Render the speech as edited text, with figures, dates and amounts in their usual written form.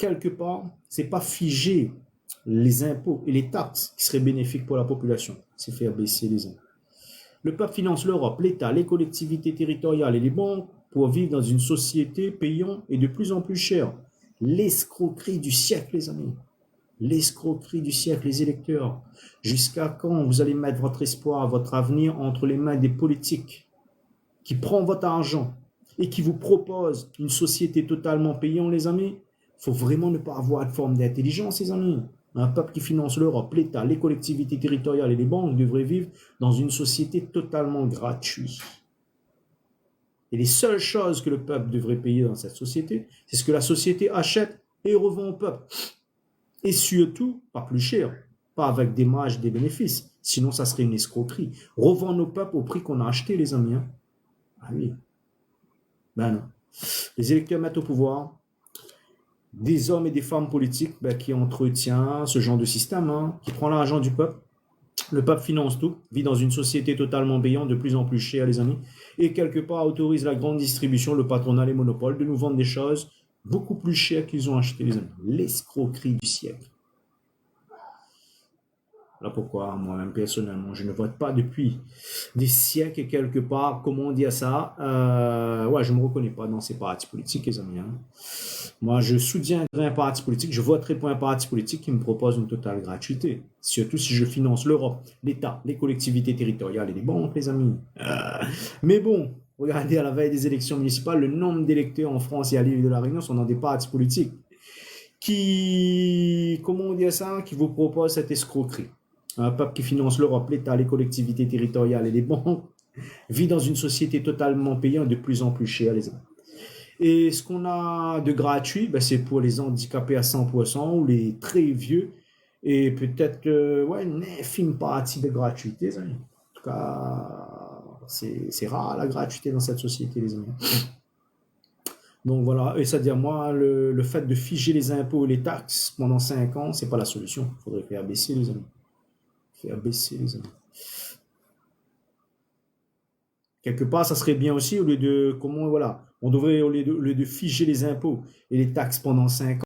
quelque part, c'est pas figer les impôts et les taxes qui seraient bénéfiques pour la population, c'est faire baisser les impôts. Le peuple finance l'Europe, l'État, les collectivités territoriales et les banques pour vivre dans une société payant et de plus en plus cher. L'escroquerie du siècle, les amis. L'escroquerie du siècle, les électeurs. Jusqu'à quand vous allez mettre votre espoir, votre avenir entre les mains des politiques qui prennent votre argent et qui vous proposent une société totalement payante, les amis? Il faut vraiment ne pas avoir de forme d'intelligence, les amis. Un peuple qui finance l'Europe, l'État, les collectivités territoriales et les banques devraient vivre dans une société totalement gratuite. Et les seules choses que le peuple devrait payer dans cette société, c'est ce que la société achète et revend au peuple. Et surtout, pas plus cher, pas avec des marges et des bénéfices. Sinon, ça serait une escroquerie. Revendre au peuple au prix qu'on a acheté, les amis. Hein. Ah oui. Ben non. Les électeurs mettent au pouvoir des hommes et des femmes politiques qui entretiennent ce genre de système, hein, qui prend l'argent du peuple. Le peuple finance tout, vit dans une société totalement payante, de plus en plus chère, les amis, et quelque part autorise la grande distribution, le patronat, les monopoles, de nous vendre des choses beaucoup plus chères qu'ils ont achetées, les amis. L'escroquerie du siècle. Voilà pourquoi, moi-même, personnellement, je ne vote pas depuis des siècles et quelque part, comment on dit ça, ouais, je ne me reconnais pas dans ces partis politiques, les amis. Hein. Moi, je soutiendrai un parti politique, je voterai pour un parti politique qui me propose une totale gratuité. Surtout si je finance l'Europe, l'État, les collectivités territoriales et les banques, les amis. Mais bon, regardez, à la veille des élections municipales, le nombre d'électeurs en France et à l'île de la Réunion sont dans des partis politiques qui, comment on dit ça, qui vous proposent cette escroquerie. Un peuple qui finance l'Europe, l'État, les collectivités territoriales et les banques vit dans une société totalement payante de plus en plus chère, les amis. Et ce qu'on a de gratuit, c'est pour les handicapés à 100% ou les très vieux. Et peut-être ouais, une infime partie de gratuité, les amis. En tout cas, c'est rare la gratuité dans cette société, les amis. Donc voilà, et c'est-à-dire moi, le fait de figer les impôts et les taxes pendant 5 ans, c'est pas la solution. Il faudrait faire baisser, les amis. Faire baisser, les amis. Quelque part, ça serait bien aussi, au lieu de, comment, voilà, on devrait, au lieu de figer les impôts et les taxes pendant 5 ans,